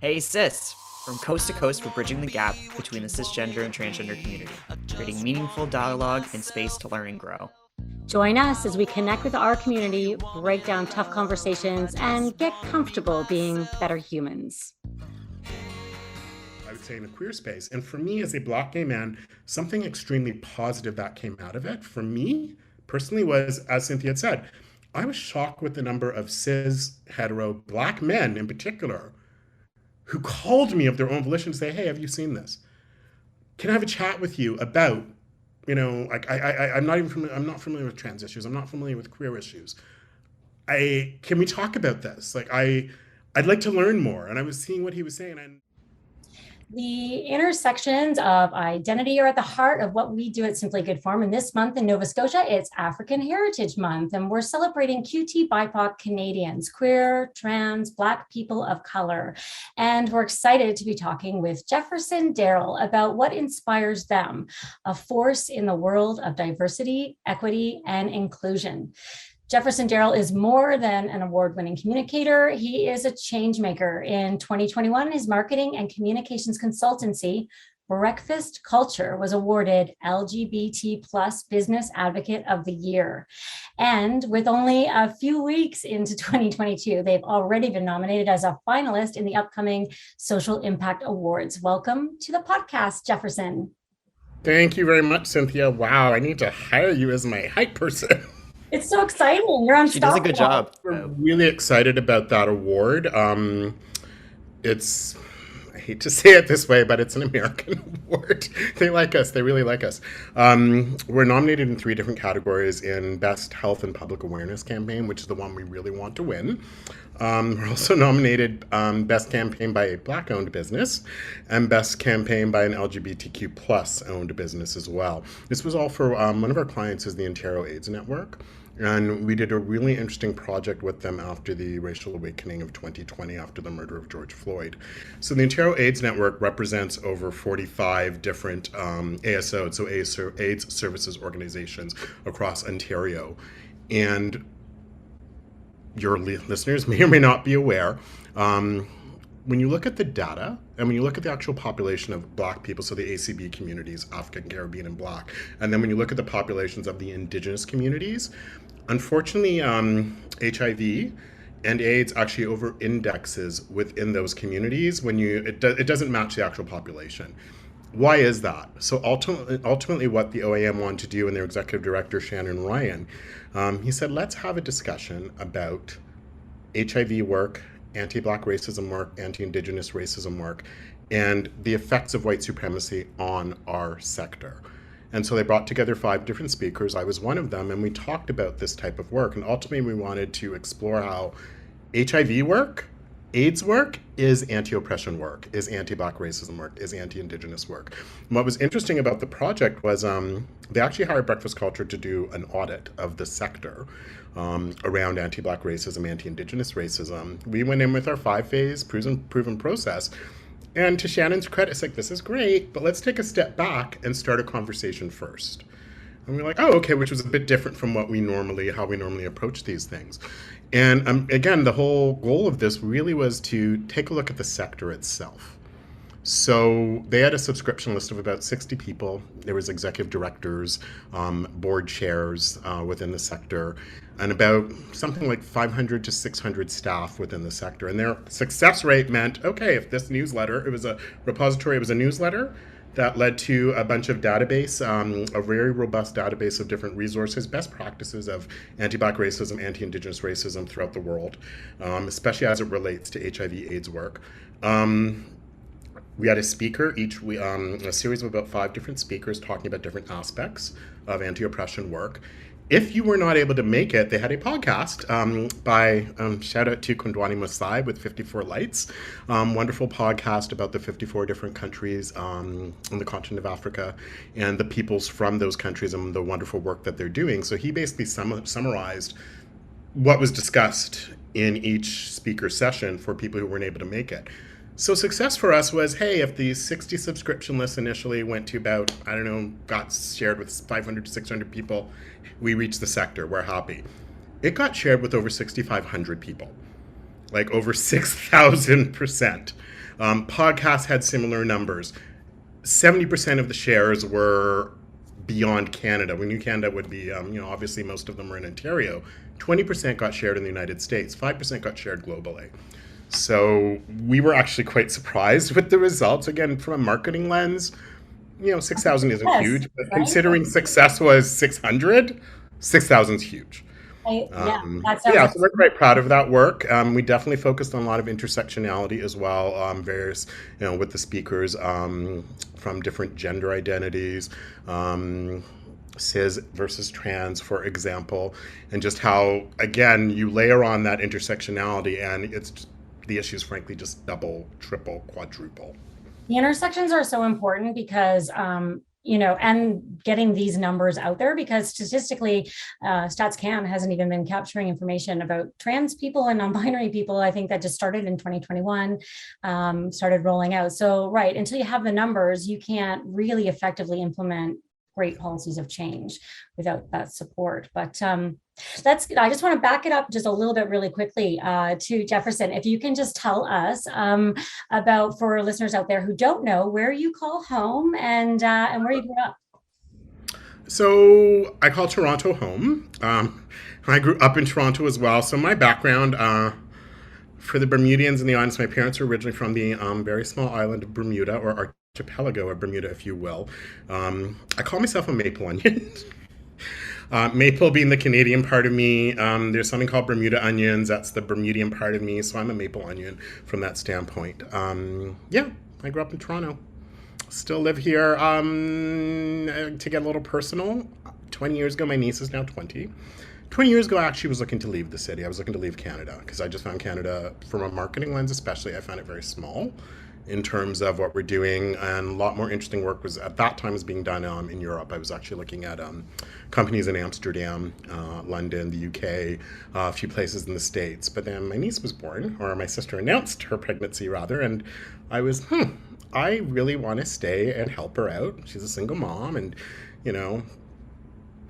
Hey sis! From coast to coast, we're bridging the gap between the cisgender and transgender community, creating meaningful dialogue and space to learn and grow. Join us as we connect with our community, break down tough conversations, and get comfortable being better humans. I would say in the queer space. And for me, as a Black gay man, something extremely positive that came out of it for me personally was, as Cynthia had said, I was shocked with the number of cis, hetero, Black men in particular who called me of their own volition to say, hey, have you seen this? Can I have a chat with you about, like I'm not even familiar, I'm not familiar with trans issues. I'm not familiar with queer issues. Can we talk about this? I'd like to learn more. And I was seeing what he was saying. And The intersections of identity are at the heart of what we do at Simply Good Form. And this month in Nova Scotia, it's African Heritage Month, and we're celebrating QT BIPOC Canadians, queer, trans, Black people of color. And we're excited to be talking with Jefferson Darrell about what inspires them, a force in the world of diversity, equity, and inclusion. Jefferson Darrell is more than an award-winning communicator. He is a change maker. In 2021, his marketing and communications consultancy, Breakfast Culture, was awarded LGBT plus Business Advocate of the Year. And with only a few weeks into 2022, they've already been nominated as a finalist in the upcoming Social Impact Awards. Welcome to the podcast, Jefferson. thank you very much, Cynthia. Wow, I need to hire you as my hype person. It's so exciting. You're unstoppable. She does a good job. We're really excited about that award. It's, I hate to say it this way, but it's an American award. They like us. They really like us. We're nominated in 3 different categories in Best Health and Public Awareness Campaign, which is the one we really want to win. We're also nominated Best Campaign by a Black-owned business and Best Campaign by an LGBTQ plus owned business as well. This was all for one of our clients is the Ontario AIDS Network. And we did a really interesting project with them after the racial awakening of 2020, after the murder of George Floyd. So the Ontario AIDS Network represents over 45 different ASOs, so AIDS services organizations across Ontario. And your listeners may or may not be aware, when you look at the data and when you look at the actual population of Black people, so the ACB communities, African, Caribbean, and Black, and then when you look at the populations of the Indigenous communities, unfortunately, HIV and AIDS actually over indexes within those communities when it doesn't match the actual population. Why is that? So ultimately what the OAM wanted to do, and their executive director, Shannon Ryan, he said, let's have a discussion about HIV work, anti-Black racism work, anti-Indigenous racism work, and the effects of white supremacy on our sector. And so they brought together 5 different speakers. I was one of them, and we talked about this type of work. And ultimately, we wanted to explore how HIV work, AIDS work is anti-oppression work, is anti-Black racism work, is anti-Indigenous work. And what was interesting about the project was they actually hired Breakfast Culture to do an audit of the sector around anti-Black racism, anti-Indigenous racism. We went in with our 5-phase proven process. And to Shannon's credit, it's like, this is great, but let's take a step back and start a conversation first. And we're like, oh, okay, which was a bit different from how we normally approach these things. And again, the whole goal of this really was to take a look at the sector itself. So they had a subscription list of about 60 people. There was executive directors, board chairs within the sector, and about something like 500 to 600 staff within the sector. And their success rate meant, okay, if this newsletter, it was a repository, it was a newsletter that led to a bunch of database, a very robust database of different resources, best practices of anti-Black racism, anti-Indigenous racism throughout the world, especially as it relates to HIV/AIDS work. We had a speaker a series of about 5 different speakers talking about different aspects of anti-oppression work. If you were not able to make it, they had a podcast by, shout out to Kundwani Masai with 54 Lights, wonderful podcast about the 54 different countries on the continent of Africa and the peoples from those countries and the wonderful work that they're doing. So he basically summarized what was discussed in each speaker session for people who weren't able to make it. So success for us was, hey, if the 60 subscription list initially went to about, got shared with 500 to 600 people, we reached the sector, we're happy. It got shared with over 6,500 people. like over 6,000%. Podcasts had similar numbers. 70% of the shares were beyond Canada. We knew Canada would be, obviously most of them are in Ontario. 20% got shared in the United States. 5% got shared globally. So we were actually quite surprised with the results. Again, from a marketing lens, 6,000 isn't Yes, huge, but right? considering success was 600, 6,000 is huge. Yeah, that But sounds yeah, like so we're quite proud of that work. We definitely focused on a lot of intersectionality as well, various, with the speakers from different gender identities, cis versus trans, for example, and just how, again, you layer on that intersectionality and the issues, frankly, just double, triple, quadruple. the intersections are so important because and getting these numbers out there, because statistically, StatsCan hasn't even been capturing information about trans people and non-binary people. I think that just started in 2021, started rolling out. So, right, until you have the numbers, you can't really effectively implement great policies of change without that support. But I just want to back it up just a little bit really quickly to Jefferson. If you can just tell us about, for listeners out there who don't know, where you call home and where you grew up. So I call Toronto home. I grew up in Toronto as well. So my background, for the Bermudians in the audience, my parents were originally from the very small island of Bermuda, or archipelago of Bermuda, if you will. I call myself a maple onion. Maple being the Canadian part of me. There's something called Bermuda onions. That's the Bermudian part of me. So I'm a maple onion from that standpoint. Yeah, I grew up in Toronto. Still live here. To get a little personal, 20 years ago, my niece is now 20. 20 years ago, I actually was looking to leave the city. I was looking to leave Canada because I just found Canada, from a marketing lens especially, I found it very small in terms of what we're doing, and a lot more interesting work was at that time was being done in Europe. I was actually looking at companies in Amsterdam, London, the UK, a few places in the States. But then my niece was born, or my sister announced her pregnancy rather, and I was, I really want to stay and help her out. She's a single mom, and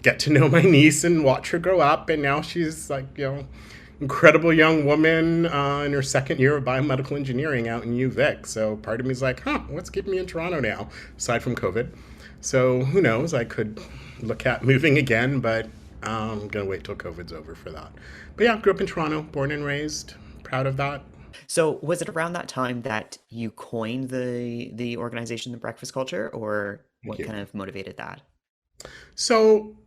get to know my niece and watch her grow up. And now she's like, incredible young woman in her second year of biomedical engineering out in UVic. So part of me is like, what's keeping me in Toronto now, aside from COVID? So who knows? I could look at moving again, but I'm going to wait till COVID's over for that. But yeah, grew up in Toronto, born and raised, proud of that. So was it around that time that you coined the organization, The Breakfast Culture, or Thank what you. kind of motivated that? So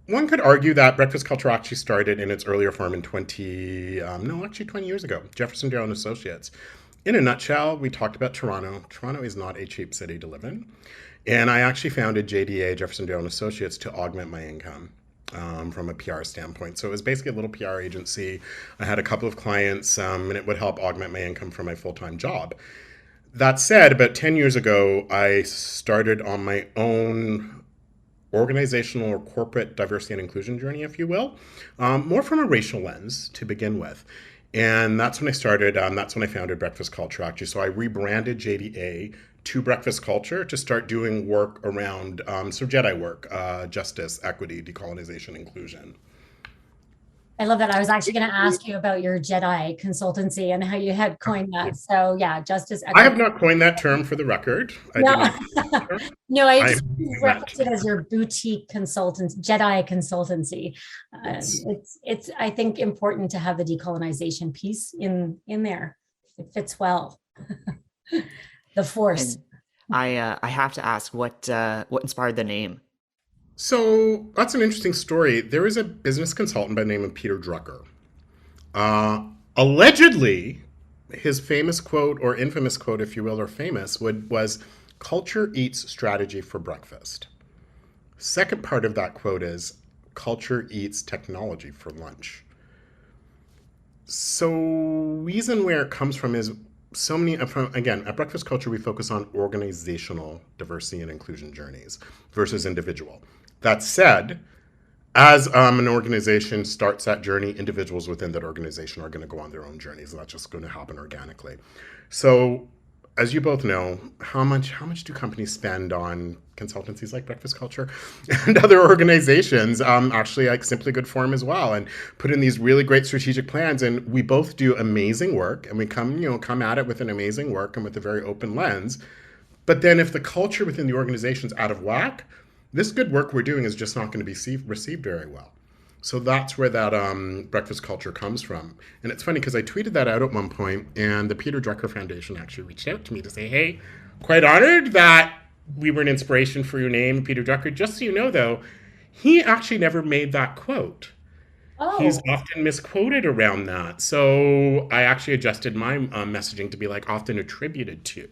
one could argue that breakfast culture actually started in its earlier form in 20 years ago, Jefferson, Darrell and Associates. In a nutshell, we talked about Toronto. Toronto is not a cheap city to live in. And I actually founded JDA, Jefferson, Darrell and Associates, to augment my income from a PR standpoint. So it was basically a little PR agency. I had a couple of clients, and it would help augment my income from my full-time job. That said, about 10 years ago, I started on my own organizational or corporate diversity and inclusion journey, if you will, more from a racial lens to begin with. And that's when I started, that's when I founded Breakfast Culture, actually. So I rebranded JDA to Breakfast Culture to start doing work around, Jedi work, justice, equity, decolonization, inclusion. I love that. I was actually going to ask you about your Jedi consultancy and how you had coined that. So yeah, justice. I have not coined that term, for the record. I did No, not coin that term. no, I I just referenced it as your boutique consultants, Jedi consultancy. It's I think important to have the decolonization piece in there. It fits well. The Force. And I have to ask, what inspired the name? So that's an interesting story. There is a business consultant by the name of Peter Drucker. Allegedly, his famous quote, or infamous quote, if you will, or famous, was, "Culture eats strategy for breakfast." Second part of that quote is, "Culture eats technology for lunch." So reason where it comes from is so many, again, at Breakfast Culture, we focus on organizational diversity and inclusion journeys versus individual. That said, as an organization starts that journey, individuals within that organization are going to go on their own journeys, and that's just going to happen organically. So as you both know, how much do companies spend on consultancies like Breakfast Culture and other organizations, actually like Simply Good Form as well, and put in these really great strategic plans. And we both do amazing work, and we come at it with an amazing work and with a very open lens. But then if the culture within the organization's out of whack, this good work we're doing is just not going to be received very well. So that's where that breakfast culture comes from. And it's funny because I tweeted that out at one point, and the Peter Drucker Foundation actually reached out to me to say, hey, quite honored that we were an inspiration for your name, Peter Drucker. Just so you know, though, he actually never made that quote. He's Oh, often misquoted around that. So I actually adjusted my messaging to be like often attributed to.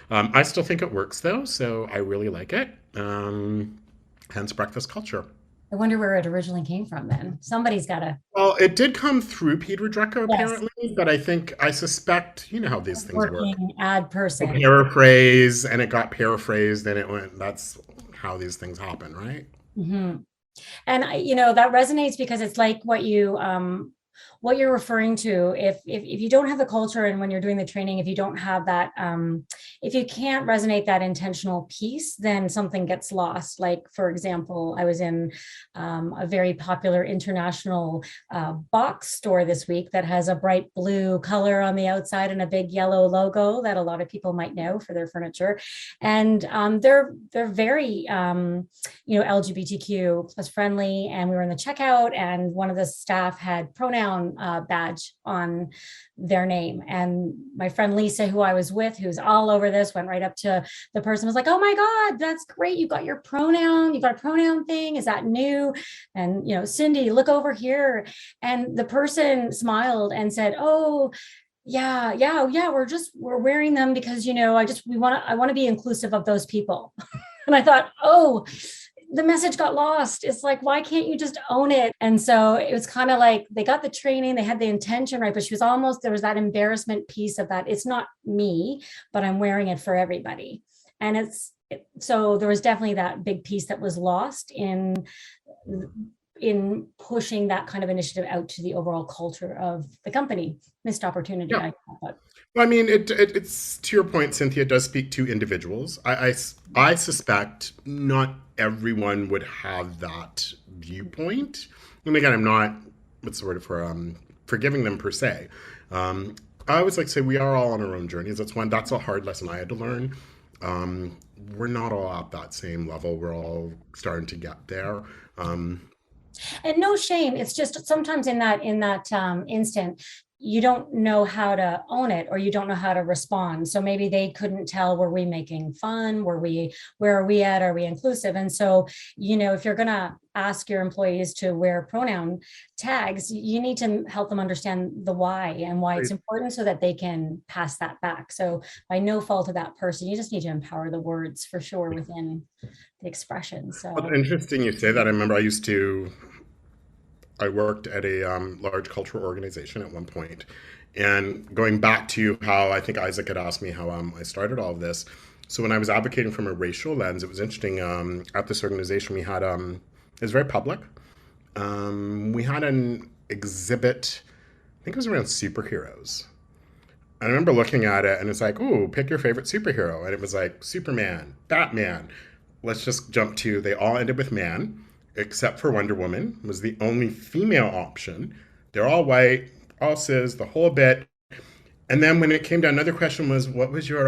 I still think it works, though, so I really like it. Hence breakfast culture. I wonder where it originally came from then. Somebody's got to, Well, it did come through Peter Drucker yes, apparently, but I suspect, you know how these things work. working ad A person. paraphrase, and it got paraphrased, and it went. That's how these things happen, right? Hmm. And that resonates because it's like what you're referring to. If you don't have the culture, and when you're doing the training, if you don't have that, if you can't resonate that intentional piece, then something gets lost. Like, for example, I was in a very popular international box store this week that has a bright blue color on the outside and a big yellow logo that a lot of people might know for their furniture, and they're very LGBTQ plus friendly. And we were in the checkout, and one of the staff had pronoun badge on their name. And my friend Lisa, who I was with, who's all over this, went right up to the person, was like, oh my God, that's great. You got a pronoun thing. Is that new? And, Cindy, look over here. And the person smiled and said, oh, yeah, we're wearing them because, I want to be inclusive of those people. And I thought, oh, the message got lost. It's like, why can't you just own it? And so it was kind of like they got the training, they had the intention right, but there was that embarrassment piece of that. It's not me, but I'm wearing it for everybody. And so there was definitely that big piece that was lost in pushing that kind of initiative out to the overall culture of the company. Missed opportunity, Yeah. I thought. Well, I mean, it's to your point, Cynthia, it does speak to individuals. I suspect not everyone would have that viewpoint. And again, I'm not, what's the word for forgiving them per se. I always like to say we are all on our own journeys. That's a hard lesson I had to learn. We're not all at that same level. We're all starting to get there. And no shame. It's just sometimes in that instant, you don't know how to own it, or you don't know how to respond. So maybe they couldn't tell, were we making fun? Where are we at? Are we inclusive? And so, if you're going to ask your employees to wear pronoun tags, you need to help them understand the why and why it's important so that they can pass that back. So by no fault of that person, you just need to empower the words for sure within the expression. So Well, interesting you say that. I remember I worked at a large cultural organization at one point, and going back to how I think Isaac had asked me how I started all of this. So when I was advocating from a racial lens, it was interesting. At this organization, we had it was very public. We had an exhibit. I think it was around superheroes. I remember looking at it, and it's like, "Ooh, pick your favorite superhero," and it was like Superman, Batman. Let's just jump to. They all ended with man, except for Wonder Woman was the only female option. They're all white, all cis, the whole bit. And then when it came down, another question was, what was your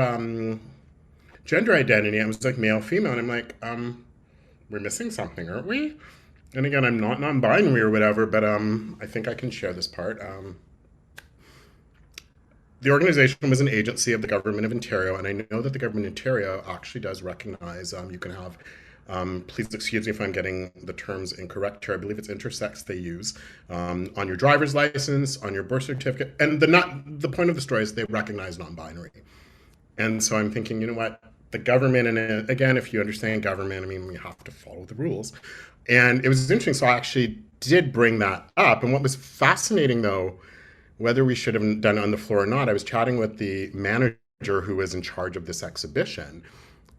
gender identity? I was like male, female, and I'm like, we're missing something, aren't we? And again, I'm not non-binary or whatever, but I think I can share this part. The organization was an agency of the government of Ontario, and I know that the government of Ontario actually does recognize you can have, please excuse me if I'm getting the terms incorrect here, I believe it's intersex they use, on your driver's license, on your birth certificate, and the point of the story is they recognize non-binary. And so I'm thinking, you know what, the government, and again, if you understand government, I mean, we have to follow the rules. And it was interesting, so I actually did bring that up, and what was fascinating though, whether we should have done it on the floor or not, I was chatting with the manager who was in charge of this exhibition.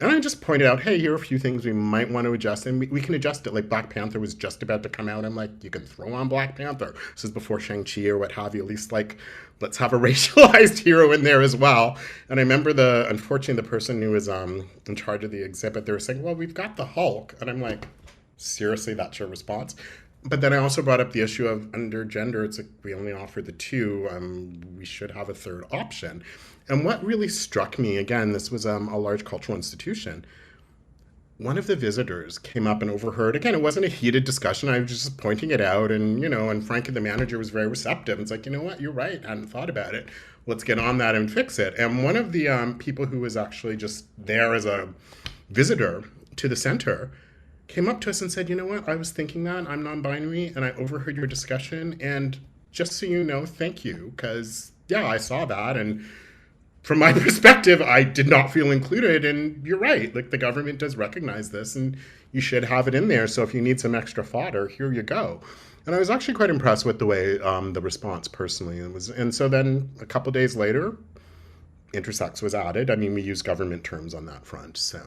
And I just pointed out, hey, here are a few things we might want to adjust, and we can adjust it. Like Black Panther was just about to come out. I'm like, you can throw on Black Panther. This is before Shang-Chi or what have you. At least, like, let's have a racialized hero in there as well. And I remember unfortunately, the person who was in charge of the exhibit, they were saying, well, we've got the Hulk. And I'm like, seriously, that's your response? But then I also brought up the issue of under gender. It's like we only offer the two. We should have a third option. And what really struck me, again, this was a large cultural institution. One of the visitors came up and overheard. Again, it wasn't a heated discussion. I was just pointing it out. And frankly, the manager was very receptive. It's like, you know what? You're right. I hadn't thought about it. Let's get on that and fix it. And one of the people who was actually just there as a visitor to the center came up to us and said, you know what, I was thinking that, I'm non-binary, and I overheard your discussion, and just so you know, thank you, because, yeah, I saw that, and from my perspective, I did not feel included, and you're right, like, the government does recognize this, and you should have it in there, so if you need some extra fodder, here you go. And I was actually quite impressed with the way the response, personally, and so then, a couple days later, intersex was added. I mean, we use government terms on that front, so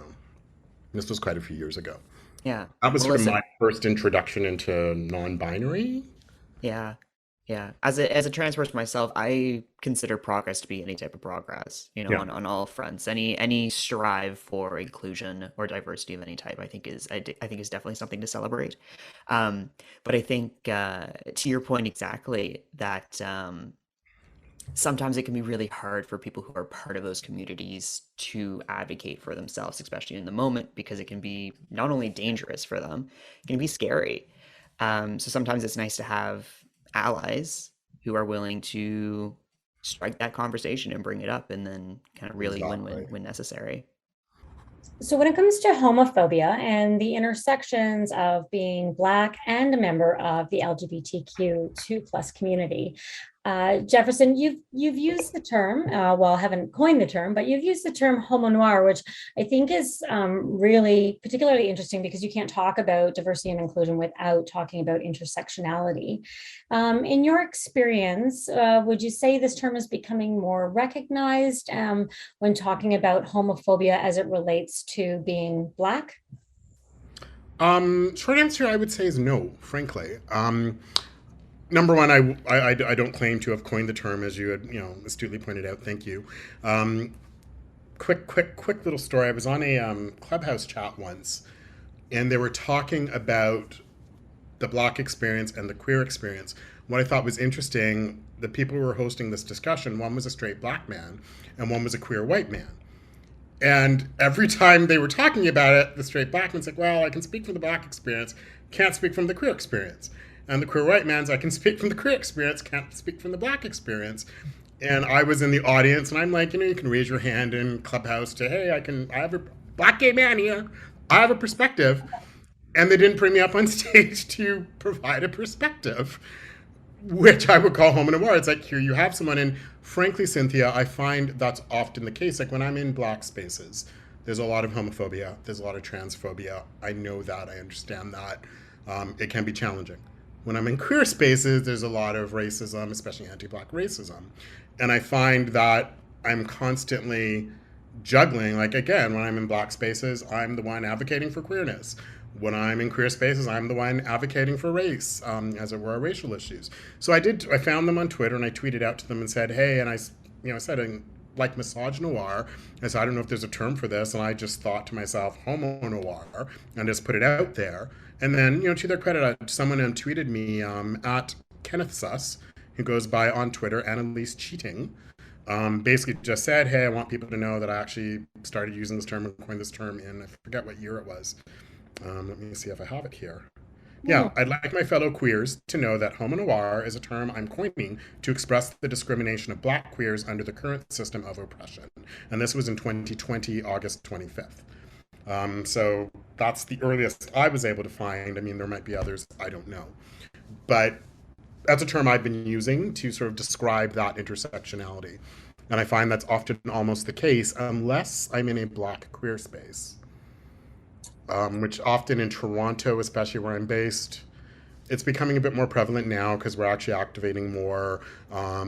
this was quite a few years ago. Yeah. That was Well, sort of listen, my first introduction into non-binary. yeah. Yeah. As a trans person myself, I consider progress to be any type of progress, Yeah. on all fronts. Any strive for inclusion or diversity of any type, I think is definitely something to celebrate. But I think to your point exactly that sometimes it can be really hard for people who are part of those communities to advocate for themselves, especially in the moment, because it can be not only dangerous for them, it can be scary. So sometimes it's nice to have allies who are willing to strike that conversation and bring it up and then kind of really win Exactly. when necessary. So when it comes to homophobia and the intersections of being Black and a member of the LGBTQ2 plus community, Jefferson, you've used the term, well, haven't coined the term, but you've used the term homonoir, which I think is really particularly interesting because you can't talk about diversity and inclusion without talking about intersectionality. In your experience, would you say this term is becoming more recognized when talking about homophobia as it relates to being Black? Short answer, I would say, is no, frankly. Number one, I don't claim to have coined the term, as you had, astutely pointed out. Thank you. Quick little story. I was on a Clubhouse chat once, and they were talking about the Black experience and the queer experience. What I thought was interesting, the people who were hosting this discussion, one was a straight Black man, and one was a queer white man. And every time they were talking about it, the straight Black man's like, well, I can speak from the Black experience, can't speak from the queer experience. And the queer white man's, I can speak from the queer experience, can't speak from the Black experience. And I was in the audience, and I'm like, you can raise your hand in Clubhouse to, hey, I have a Black gay man here. I have a perspective. And they didn't bring me up on stage to provide a perspective, which I would call homonoir. It's like, here you have someone. And frankly, Cynthia, I find that's often the case. Like when I'm in Black spaces, there's a lot of homophobia. There's a lot of transphobia. I know that. I understand that. It can be challenging. When I'm in queer spaces, there's a lot of racism, especially anti-Black racism. And I find that I'm constantly juggling. Like, again, when I'm in Black spaces, I'm the one advocating for queerness. When I'm in queer spaces, I'm the one advocating for race, as it were, racial issues. So I found them on Twitter, and I tweeted out to them and said, hey, and I said, like misogynoir, I said, I don't know if there's a term for this, and I just thought to myself, homonoir, and just put it out there. And then, to their credit, someone tweeted me at Kenneth Suss, who goes by on Twitter, Annalise Cheating, basically just said, hey, I want people to know that I actually started using this term and coined this term in, I forget what year it was. Let me see if I have it here. Yeah, I'd like my fellow queers to know that homonoir is a term I'm coining to express the discrimination of Black queers under the current system of oppression. And this was in 2020, August 25th. So that's the earliest I was able to find. I mean, there might be others, I don't know. But that's a term I've been using to sort of describe that intersectionality. And I find that's often almost the case unless I'm in a Black queer space. Which often in Toronto, especially where I'm based, It's becoming a bit more prevalent now because we're actually activating more.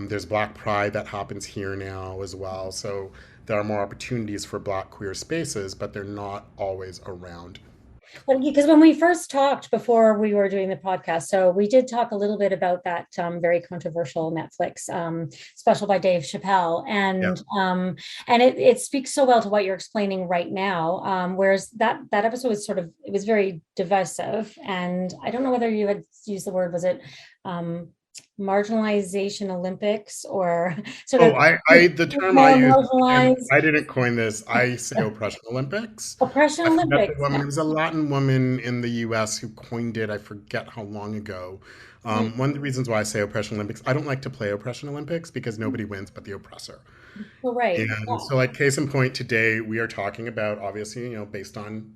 There's Black Pride that happens here now as well. So there are more opportunities for Black queer spaces, but they're not always around. Well, because when we first talked before we were doing the podcast, so we did talk a little bit about that very controversial Netflix special by Dave Chappelle, Yeah. and it speaks so well to what you're explaining right now. Whereas that episode was sort of, it was very divisive, and I don't know whether you had used the word, was it marginalization Olympics, or sort Oh, of the term I more use, and marginalized I didn't coin this. I say oppression Olympics. oppression I forget the Olympics? woman. Yeah. It was a Latin woman in the U.S. who coined it. I forget how long ago. One of the reasons why I say oppression Olympics, I don't like to play oppression Olympics because nobody wins but the oppressor. Well, right. And so, like, case in point, today we are talking about, obviously, based on,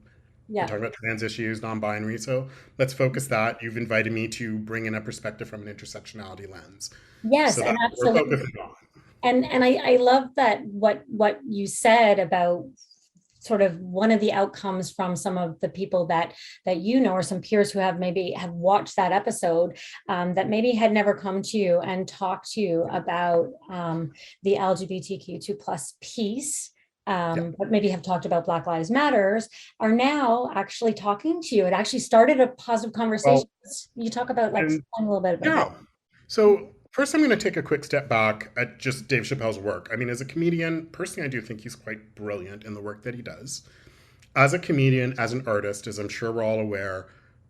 we're Yeah. talking about trans issues, non-binary. So let's focus that. You've invited me to bring in a perspective from an intersectionality lens. Yes, So and that's what we're absolutely. focusing on. And I love that what you said about sort of one of the outcomes from some of the people that you know, or some peers who have maybe have watched that episode, that maybe had never come to you and talked to you about the LGBTQ2 plus piece, Yeah. but maybe have talked about Black Lives Matters, are now actually talking to you. It actually started a positive conversation. Well, You talk about, like, and explain a little bit about that. yeah. So first, I'm going to take a quick step back at just Dave Chappelle's work. I mean, as a comedian, personally, I do think he's quite brilliant in the work that he does. As a comedian, as an artist, as I'm sure we're all aware,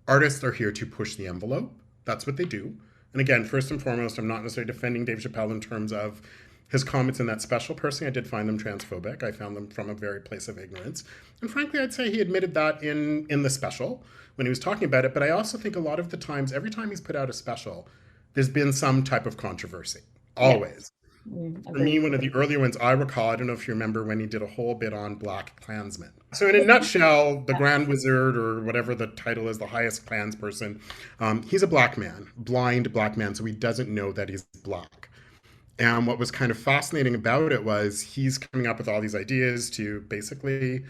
artists are here to push the envelope. That's what they do. And again, first and foremost, I'm not necessarily defending Dave Chappelle in terms of his comments in that special. Personally, I did find them transphobic. I found them from a very place of ignorance. And frankly, I'd say he admitted that in the special when he was talking about it. But I also think a lot of the times, every time he's put out a special, there's been some type of controversy. Yeah. Always. For Agreed. me, one of the earlier ones I recall, I don't know if you remember when he did a whole bit on Black Klansmen. So, in a nutshell, the Grand Wizard, or whatever the title is, the highest clans person, he's a black man, blind black man, so he doesn't know that he's black. And what was kind of fascinating about it was he's coming up with all these ideas to basically,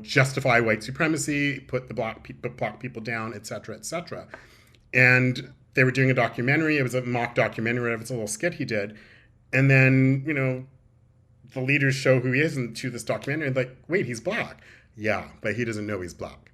justify white supremacy, put the black people down, et cetera, et cetera. And they were doing a documentary. It was a mock documentary. It was a little skit he did. And then, the leaders show who he is to this documentary. And like, wait, he's black. Yeah, but he doesn't know he's black.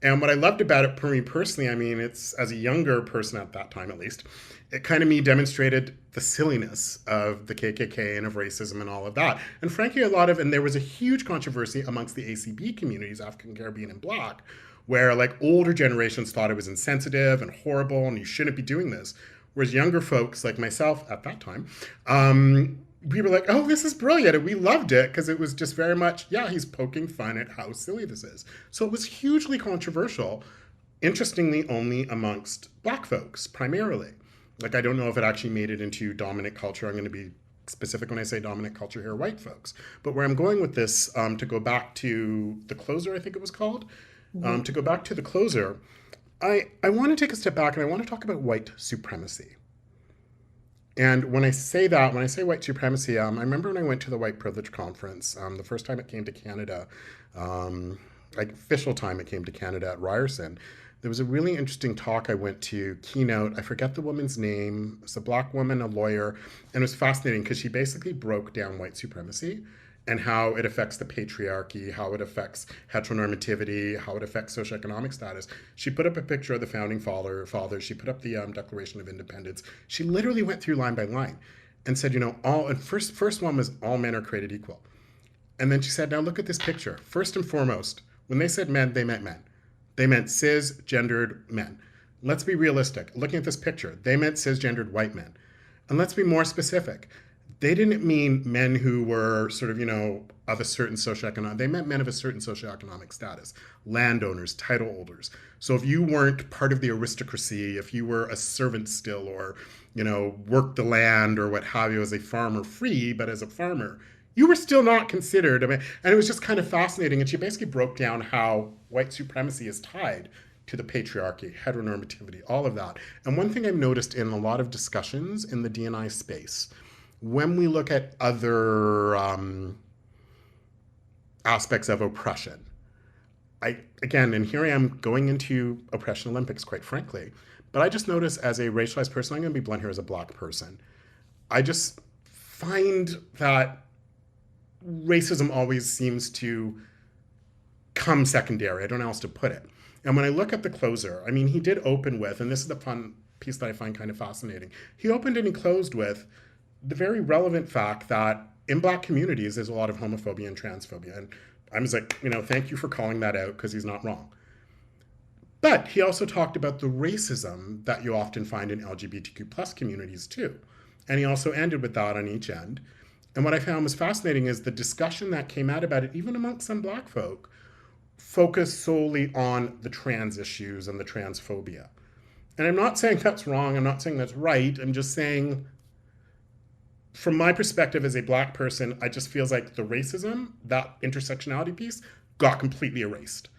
And what I loved about it for me personally, I mean, it's as a younger person at that time, at least, it kind of demonstrated the silliness of the KKK and of racism and all of that. And frankly, and there was a huge controversy amongst the ACB communities, African, Caribbean, and Black, where like older generations thought it was insensitive and horrible and you shouldn't be doing this. Whereas younger folks like myself at that time, we were like, oh, this is brilliant. And we loved it because it was just very much, yeah, he's poking fun at how silly this is. So it was hugely controversial, interestingly, only amongst Black folks primarily. Like, I don't know if it actually made it into dominant culture. I'm going to be specific when I say dominant culture here, white folks. But where I'm going with this, to go back to the closer, I think it was called, to go back to the closer, I want to take a step back and I want to talk about white supremacy. And when I say white supremacy, I remember when I went to the White Privilege Conference, the first time it came to Canada, like official time it came to Canada at Ryerson, there was a really interesting talk I went to, keynote, I forget the woman's name, it's a Black woman, a lawyer, and it was fascinating because she basically broke down white supremacy and how it affects the patriarchy, how it affects heteronormativity, how it affects socioeconomic status. She put up a picture of the founding fathers. She put up the Declaration of Independence. She literally went through line by line and said, first one was all men are created equal. And then she said, now look at this picture. First and foremost, when they said men, they meant men. They meant cisgendered men. Let's be realistic. Looking at this picture, they meant cisgendered white men. And let's be more specific. They didn't mean men who were sort of, of a certain socioeconomic, they meant men of a certain socioeconomic status, landowners, title holders. So if you weren't part of the aristocracy, if you were a servant still or, worked the land or what have you as a farmer free, but as a farmer, you were still not considered. And it was just kind of fascinating. And she basically broke down how white supremacy is tied to the patriarchy, heteronormativity, all of that. And one thing I've noticed in a lot of discussions in the D&I space, when we look at other aspects of oppression, and here I am going into oppression Olympics, quite frankly, But I just notice as a racialized person, I'm going to be blunt here, as a Black person, I just find that racism always seems to come secondary. I don't know how else to put it. And when I look at the closer, I mean, he did open with, and this is the fun piece that I find kind of fascinating. He opened and he closed with the very relevant fact that in Black communities, there's a lot of homophobia and transphobia. And I was like, thank you for calling that out, because he's not wrong. But he also talked about the racism that you often find in LGBTQ plus communities too. And he also ended with that on each end. And what I found was fascinating is the discussion that came out about it, even amongst some Black folk, focused solely on the trans issues and the transphobia. And I'm not saying that's wrong. I'm not saying that's right. I'm just saying, from my perspective as a Black person, it just feels like the racism, that intersectionality piece, got completely erased.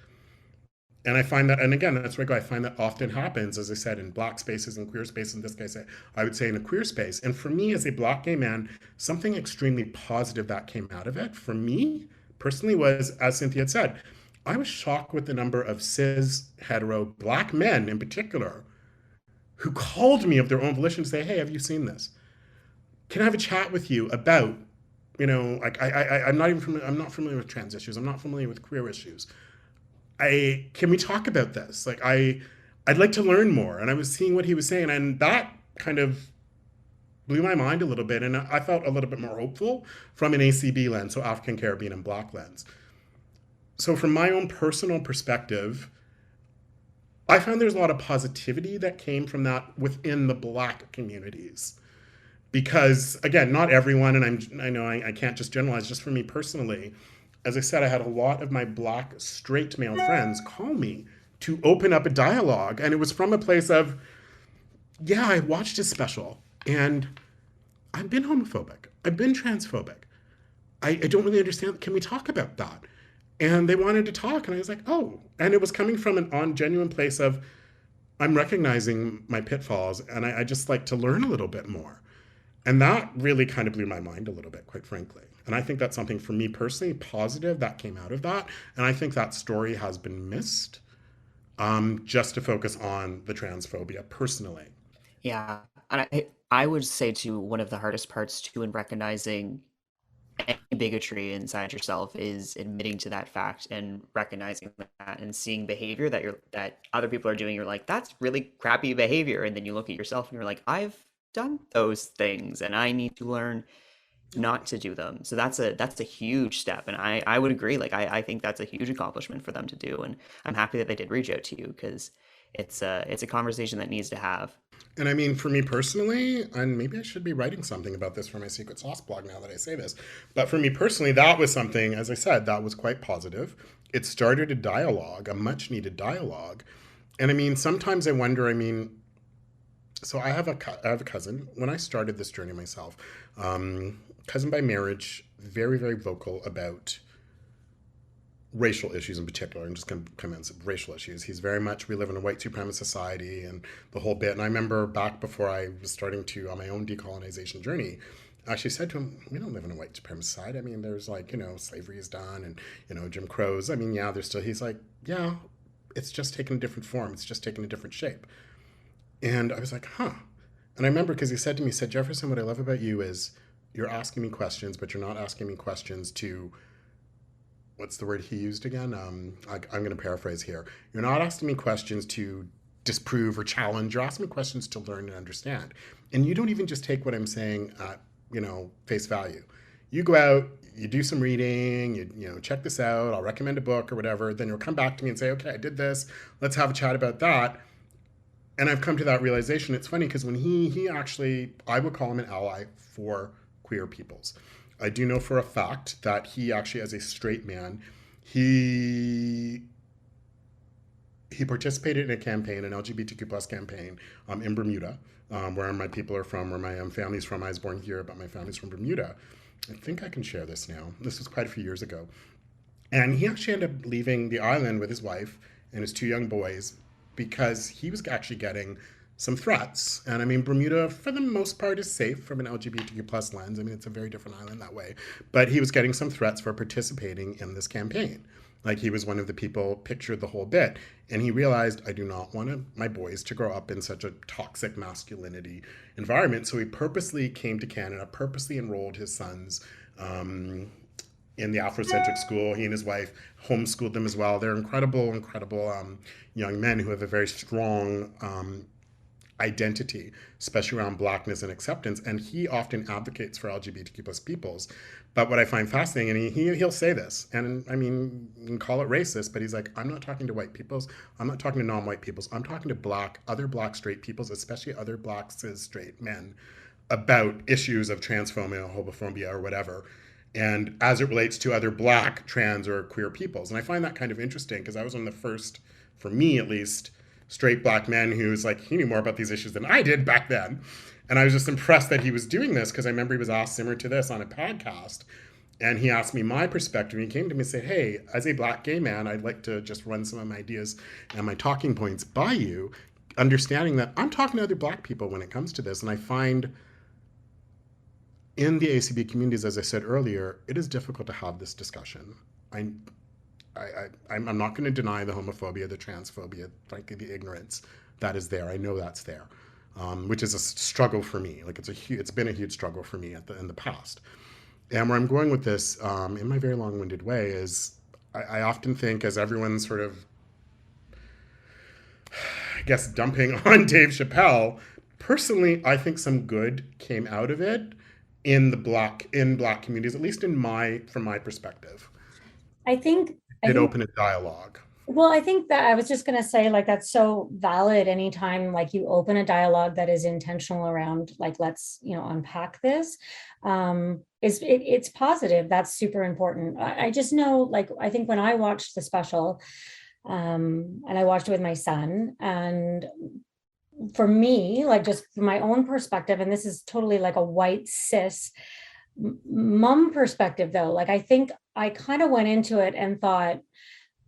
And I find that, and again, that's where I find that often happens, as I said, in Black spaces and queer spaces. In this case, I would say in a queer space. And for me, as a Black gay man, something extremely positive that came out of it, for me personally, was, as Cynthia had said, I was shocked with the number of cis, hetero, Black men in particular, who called me of their own volition to say, hey, have you seen this? Can I have a chat with you about, like I'm not familiar with trans issues. I'm not familiar with queer issues. Can we talk about this? Like, I'd like to learn more. And I was seeing what he was saying, and that kind of blew my mind a little bit. And I felt a little bit more hopeful from an ACB lens, so African, Caribbean, and Black lens. So from my own personal perspective, I found there's a lot of positivity that came from that within the Black communities. Because again, not everyone, and I know I can't just generalize, just for me personally, as I said, I had a lot of my Black straight male friends call me to open up a dialogue. And it was from a place of, yeah, I watched his special and I've been homophobic. I've been transphobic. I don't really understand. Can we talk about that? And they wanted to talk. And I was like, oh. And it was coming from an genuine place of, I'm recognizing my pitfalls and I just like to learn a little bit more. And that really kind of blew my mind a little bit, quite frankly. And I think that's something for me personally positive that came out of that. And I think that story has been missed, just to focus on the transphobia personally. Yeah. And I would say too, one of the hardest parts too in recognizing any bigotry inside yourself is admitting to that fact and recognizing that and seeing behavior that other people are doing. You're like, that's really crappy behavior. And then you look at yourself and you're like, I've done those things and I need to learn not to do them. So that's a huge step. And I would agree. Like, I think that's a huge accomplishment for them to do. And I'm happy that they did reach out to you, because it's a conversation that needs to have. And I mean, for me personally, and maybe I should be writing something about this for my Secret Sauce blog now that I say this, but for me personally, that was something, as I said, that was quite positive. It started a dialogue, a much needed dialogue. And I mean, sometimes I wonder, so I have a cousin. When I started this journey myself, cousin by marriage, very, very vocal about racial issues in particular, and just going to commence racial issues. He's very much, we live in a white supremacist society and the whole bit. And I remember back before I was starting to, on my own decolonization journey, I actually said to him, we don't live in a white supremacist society. I mean, there's like, slavery is done and, Jim Crow's. I mean, yeah, there's still, he's like, yeah, it's just taken a different form. It's just taken a different shape. And I was like, huh. And I remember because he said to me, Jefferson, what I love about you is you're asking me questions, but you're not asking me questions to, what's the word he used again? I'm going to paraphrase here. You're not asking me questions to disprove or challenge. You're asking me questions to learn and understand. And you don't even just take what I'm saying at, face value. You go out, you do some reading, you check this out, I'll recommend a book or whatever. Then you'll come back to me and say, okay, I did this. Let's have a chat about that. And I've come to that realization. It's funny because when he actually, I would call him an ally for queer peoples. I do know for a fact that he actually, as a straight man, he participated in a campaign, an LGBTQ plus campaign in Bermuda, where my people are from, where my family's from. I was born here, but my family's from Bermuda. I think I can share this now. This was quite a few years ago. And he actually ended up leaving the island with his wife and his two young boys because he was actually getting some threats. And I mean, Bermuda, for the most part, is safe from an LGBTQ plus lens. I mean, it's a very different island that way. But he was getting some threats for participating in this campaign. Like he was one of the people pictured the whole bit. And he realized, I do not want my boys to grow up in such a toxic masculinity environment. So he purposely came to Canada, purposely enrolled his sons in the Afrocentric school. He and his wife homeschooled them as well. They're incredible, incredible young men who have a very strong identity, especially around blackness and acceptance. And he often advocates for LGBTQ plus peoples. But what I find fascinating, and he'll say this, and I mean, you can call it racist, but he's like, I'm not talking to white peoples. I'm not talking to non-white peoples. I'm talking to other black straight peoples, especially other black cis straight men, about issues of transphobia, homophobia, or whatever. And as it relates to other black, trans, or queer peoples. And I find that kind of interesting because I was one of the first, for me at least, straight black men who's like, he knew more about these issues than I did back then. And I was just impressed that he was doing this because I remember he was asked similar to this on a podcast. And he asked me my perspective. And he came to me and said, hey, as a black gay man, I'd like to just run some of my ideas and my talking points by you, understanding that I'm talking to other black people when it comes to this. And I find in the ACB communities, as I said earlier, it is difficult to have this discussion. I'm not going to deny the homophobia, the transphobia, frankly, the ignorance that is there. I know that's there, which is a struggle for me. Like it's been a huge struggle for me in the past. And where I'm going with this, in my very long-winded way, is I often think, as everyone's sort of, I guess, dumping on Dave Chappelle, personally, I think some good came out of it in black communities, at least from my perspective. I think open a dialogue. Well, I think that I was just going to say, like, that's so valid anytime, like, you open a dialogue that is intentional around, like, let's, unpack this. It's positive. That's super important. I just know, like, I think when I watched the special, and I watched it with my son, and for me, like, just from my own perspective, and this is totally like a white cis mom perspective, though, like, I think I kind of went into it and thought,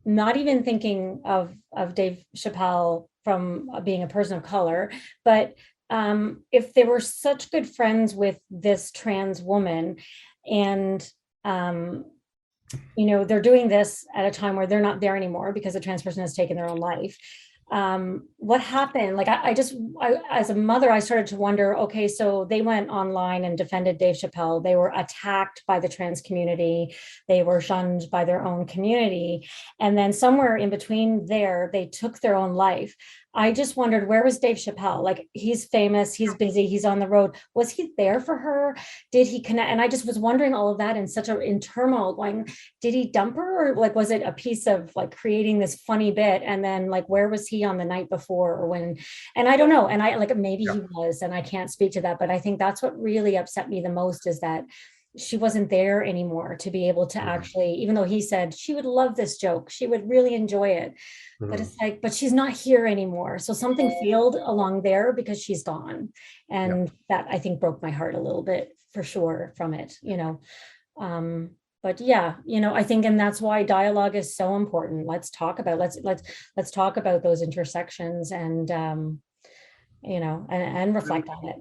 not even thinking of Dave Chappelle from being a person of color, but if they were such good friends with this trans woman, and they're doing this at a time where they're not there anymore because a trans person has taken their own life. What happened? Like, I as a mother, I started to wonder, okay, so they went online and defended Dave Chappelle. They were attacked by the trans community. They were shunned by their own community. And then somewhere in between there, they took their own life. I just wondered, where was Dave Chappelle? Like, he's famous, he's busy, he's on the road. Was he there for her? Did he connect? And I just was wondering all of that in turmoil, going, did he dump her? Or like, was it a piece of like creating this funny bit? And then like, where was he on the night before or when? And I don't know. And I like, maybe he was, and I can't speak to that, but I think that's what really upset me the most, is that she wasn't there anymore to be able to actually, even though he said she would love this joke, she would really enjoy it. But it's like, but she's not here anymore. So something failed along there because she's gone. And that, I think, broke my heart a little bit for sure from it, but yeah, I think, and that's why dialogue is so important. Let's talk about, let's talk about those intersections and, and reflect on it.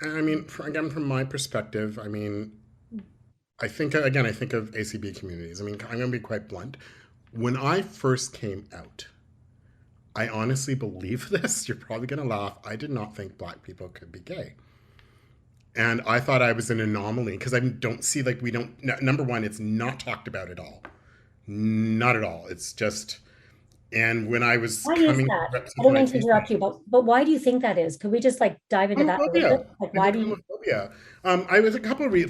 I mean, again, from my perspective, I mean, I think of ACB communities. I mean, I'm going to be quite blunt. When I first came out, I honestly believe this. You're probably going to laugh. I did not think Black people could be gay. And I thought I was an anomaly because I don't see, like, number one, it's not talked about at all. Not at all. It's just, and when I was coming, I don't mean to interrupt you, but why do you think that is? Could we just like dive into that a little bit? Like, why do you? I was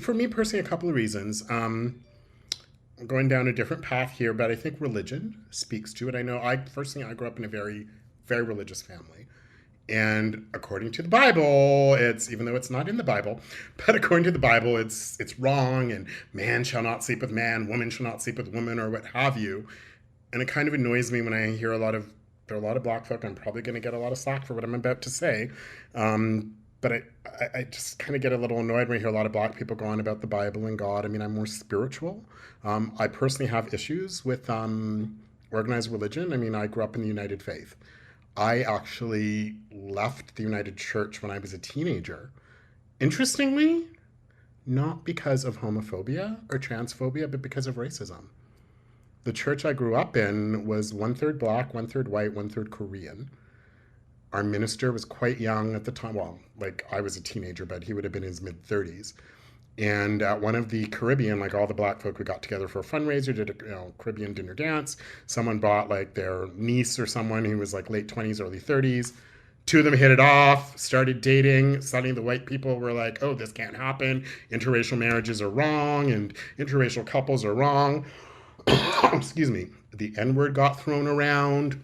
for me personally, a couple of reasons. I'm going down a different path here, but I think religion speaks to it. I know I grew up in a very, very religious family. And according to the Bible, even though it's not in the Bible, but according to the Bible, it's wrong, and man shall not sleep with man, woman shall not sleep with woman, or what have you. And it kind of annoys me when I hear there are a lot of Black folk. I'm probably going to get a lot of slack for what I'm about to say. But I just kind of get a little annoyed when I hear a lot of Black people go on about the Bible and God. I mean, I'm more spiritual. I personally have issues with organized religion. I mean, I grew up in the United Faith. I actually left the United Church when I was a teenager. Interestingly, not because of homophobia or transphobia, but because of racism. The church I grew up in was one third black, one third white, one third Korean. Our minister was quite young at the time. Well, like I was a teenager, but he would have been in his mid 30s. And at one of the Caribbean, like all the black folk, we got together for a fundraiser, did a Caribbean dinner dance. Someone brought like their niece or someone who was like late 20s, early 30s. Two of them hit it off, started dating. Suddenly the white people were like, oh, this can't happen. Interracial marriages are wrong and interracial couples are wrong. Excuse me. The N word got thrown around.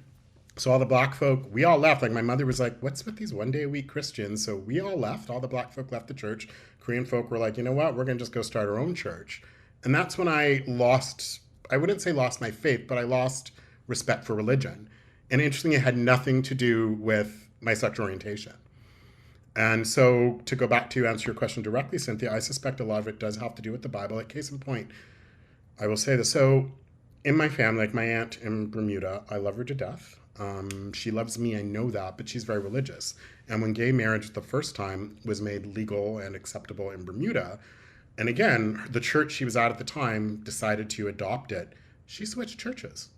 So all the black folk, we all left. Like my mother was like, what's with these 1 day a week Christians? So we all left. All the black folk left the church. Korean folk were like, you know what? We're going to just go start our own church. And that's when I lost, I wouldn't say lost my faith, but I lost respect for religion. And interestingly, it had nothing to do with my sexual orientation. And so to go back to answer your question directly, Cynthia, I suspect a lot of it does have to do with the Bible. Like case in point, I will say this. So in my family, like my aunt in Bermuda, I love her to death. She loves me, I know that, but she's very religious. And when gay marriage the first time was made legal and acceptable in Bermuda, and again, the church she was at the time decided to adopt it, she switched churches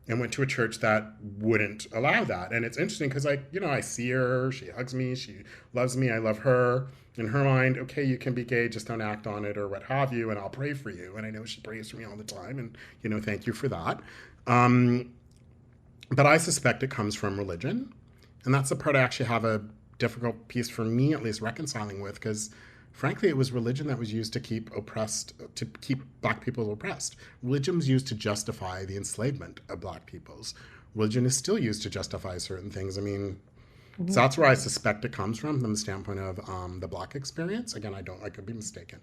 and went to a church that wouldn't allow that. And it's interesting because I see her, she hugs me, she loves me, I love her. In her mind, okay, you can be gay, just don't act on it or what have you, and I'll pray for you. And I know she prays for me all the time, and thank you for that. But I suspect it comes from religion. And that's the part I actually have a difficult piece for me, at least, reconciling with, because frankly, it was religion that was used to keep black people oppressed. Religion was used to justify the enslavement of black peoples. Religion is still used to justify certain things. I mean, so that's where I suspect it comes from the standpoint of the black experience. Again, I could be mistaken.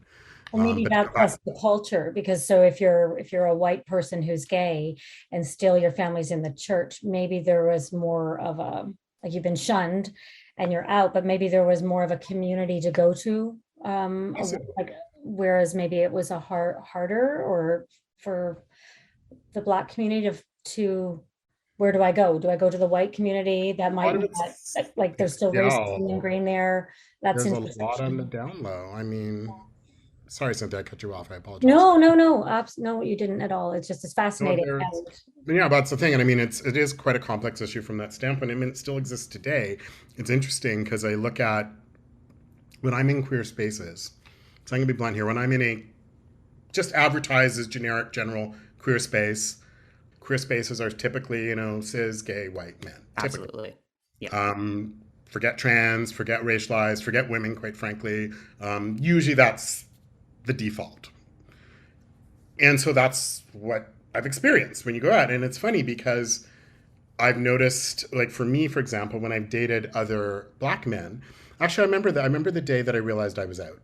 Well, maybe that's the culture, because so if you're a white person who's gay and still your family's in the church, maybe there was more of a, like you've been shunned and you're out, but maybe there was more of a community to go to, like, whereas maybe it was harder or for the black community to where do I go? Do I go to the white community that might be like there's still racism ingrained there? That's there's a lot on the intersection. down low. I mean, sorry, Cynthia, I cut you off. I apologize. No, you didn't at all. It's just, it's No, fascinating. yeah, but that's the thing. And I mean, it is quite a complex issue from that standpoint. I mean, it still exists today. It's interesting because I look at when I'm in queer spaces, so I'm going to be blunt here. When I'm in a just advertised as generic, general queer spaces are typically, cis, gay, white men. Typically. Absolutely. Yeah. Forget trans, forget racialized, forget women, quite frankly. Usually that's the default. And so that's what I've experienced when you go out. And it's funny because I've noticed, like for me, for example, when I've dated other black men, actually, I remember the day that I realized I was out.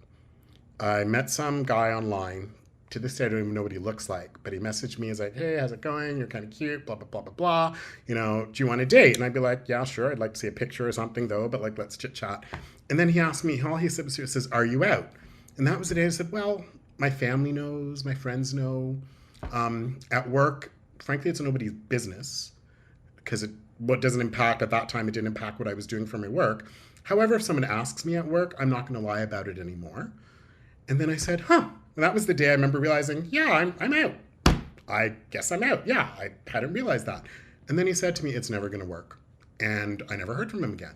I met some guy online. To this day, I don't even know what he looks like, but he messaged me. He's like, hey, how's it going? You're kind of cute, blah, blah, blah, blah, blah. Do you want a date? And I'd be like, yeah, sure. I'd like to see a picture or something, though, but like, let's chit chat. And then he asked me, all he said was, are you out? And that was the day I said, well, my family knows, my friends know. At work, frankly, it's nobody's business because what doesn't impact at that time, it didn't impact what I was doing for my work. However, if someone asks me at work, I'm not going to lie about it anymore. And then I said, huh. And that was the day I remember realizing, yeah, I'm out. I guess I'm out. Yeah, I hadn't realized that. And then he said to me, it's never going to work. And I never heard from him again.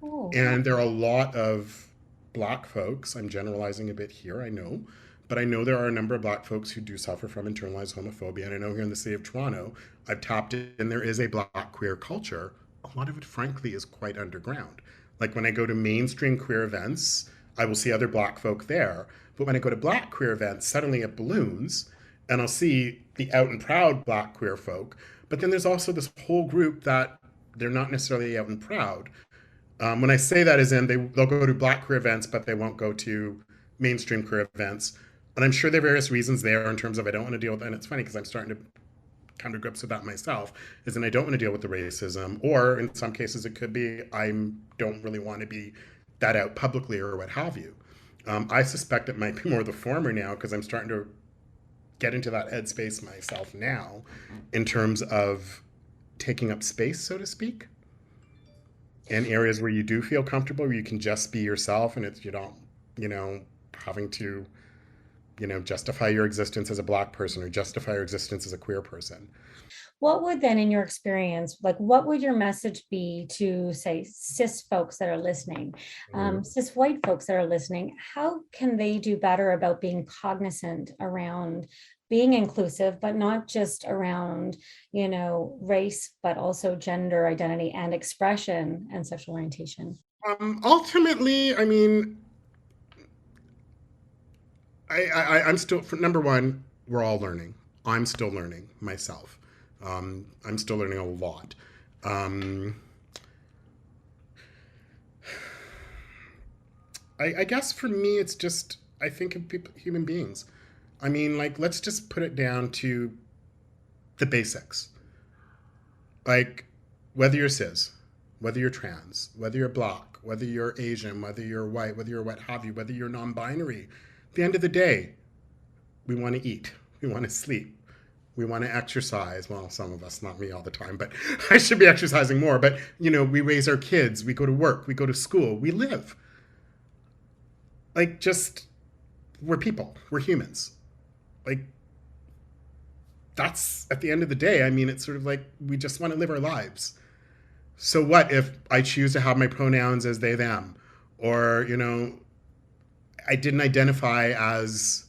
Oh. And there are a lot of black folks, I'm generalizing a bit here, I know, but I know there are a number of black folks who do suffer from internalized homophobia. And I know here in the city of Toronto, I've tapped in, there is a black queer culture. A lot of it, frankly, is quite underground. Like when I go to mainstream queer events, I will see other black folk there. But when I go to black queer events, suddenly it balloons and I'll see the out and proud black queer folk. But then there's also this whole group that they're not necessarily out and proud. When I say that as in they'll go to black queer events, but they won't go to mainstream queer events. And I'm sure there are various reasons there in terms of I don't want to deal with that. And it's funny because I'm starting to come to grips with that myself, is in I don't want to deal with the racism. Or in some cases it could be I don't really want to be that out publicly or what have you. I suspect it might be more the former now because I'm starting to get into that headspace myself now in terms of taking up space, so to speak. and areas where you do feel comfortable, where you can just be yourself and it's, you don't, you know, having to, you know, justify your existence as a Black person or justify your existence as a queer person. What would then, in your experience, like what would your message be to, say, cis folks that are listening, cis white folks that are listening? How can they do better about being cognizant around being inclusive, but not just around, you know, race, but also gender identity and expression and sexual orientation? Ultimately, I mean, I'm still, for number one, we're all learning. I'm still learning myself. I'm still learning a lot. I guess for me, it's just, I think of people, human beings. I mean, like, let's just put it down to the basics. Like, whether you're cis, whether you're trans, whether you're Black, whether you're Asian, whether you're white, whether you're what have you, whether you're non-binary, at the end of the day, we want to eat, we want to sleep, we want to exercise. Well, some of us, not me all the time, but I should be exercising more. But, you know, we raise our kids, we go to work, we go to school, we live. Like, just, we're people, we're humans. Like, that's, at the end of the day, I mean, it's sort of like, we just want to live our lives. So what if I choose to have my pronouns as they, them? Or, you know, I didn't identify as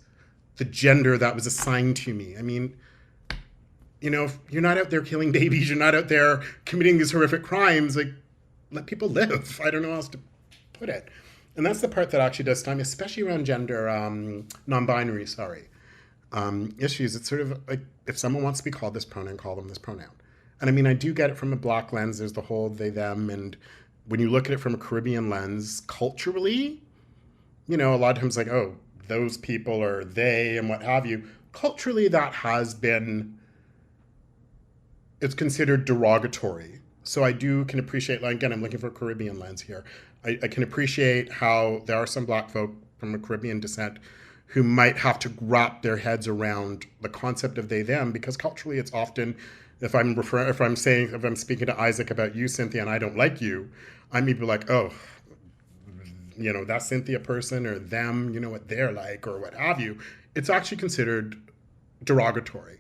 the gender that was assigned to me. I mean, you know, if you're not out there killing babies, you're not out there committing these horrific crimes, like, let people live. I don't know how else to put it. And that's the part that actually does stung me, especially around gender, non-binary, issues. It's sort of like, if someone wants to be called this pronoun, call them this pronoun. And I mean, I do get it from a Black lens. There's the whole they, them. And when you look at it from a Caribbean lens, culturally, you know, a lot of times like, oh, those people are they and what have you. Culturally, that has been, it's considered derogatory. So I can appreciate, like, again, I'm looking for a Caribbean lens here. I can appreciate how there are some Black folk from a Caribbean descent who might have to wrap their heads around the concept of they, them, because culturally it's often, if I'm speaking to Isaac about you, Cynthia, and I don't like you, I may be like, oh, you know, that Cynthia person or them, you know what they're like or what have you. It's actually considered derogatory.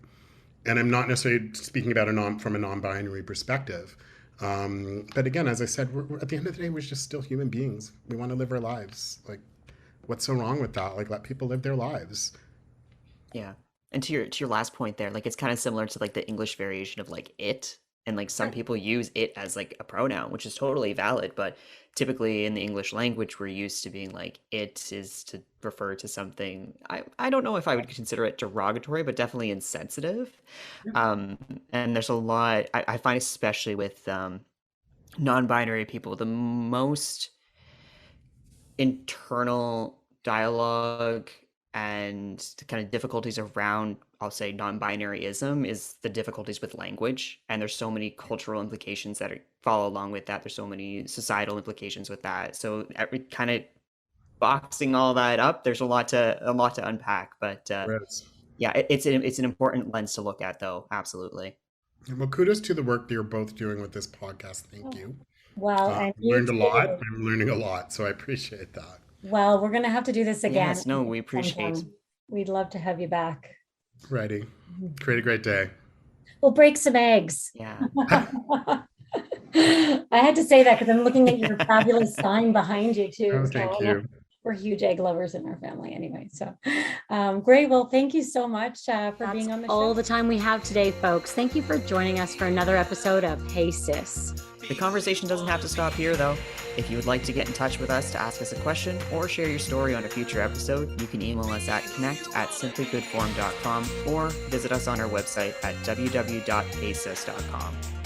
And I'm not necessarily speaking about from a non-binary perspective. But again, as I said, we're, at the end of the day, we're just still human beings. We want to live our lives. Like, what's so wrong with that? Like, let people live their lives. Yeah. And to your last point there, like it's kind of similar to like the English variation of like it. And like some people use it as like a pronoun, which is totally valid, but typically in the English language, we're used to being like it is to refer to something. I don't know if I would consider it derogatory, but definitely insensitive. And there's a lot I find, especially with non-binary people, the most internal dialogue and the kind of difficulties around, I'll say, non-binaryism is the difficulties with language. And there's so many cultural implications that follow along with that. There's so many societal implications with that. So every kind of boxing all that up, there's a lot to unpack. But yeah, it's an important lens to look at, though. Absolutely. Well, kudos to the work that you're both doing with this podcast. Thank you. Well, I've learned a lot. I'm learning a lot, so I appreciate that. Well, we're going to have to do this again. Yes, no, we appreciate it. We'd love to have you back. Ready. Create a great day. We'll break some eggs. Yeah. I had to say that because I'm looking at your fabulous sign behind you too. Oh, thank you. We're huge egg lovers in our family anyway. So great. Well, thank you so much for being on the show. All the time we have today, folks. Thank you for joining us for another episode of Hey Sis. The conversation doesn't have to stop here, though. If you would like to get in touch with us to ask us a question or share your story on a future episode, you can email us at connect@simplygoodform.com or visit us on our website at www.heysis.com.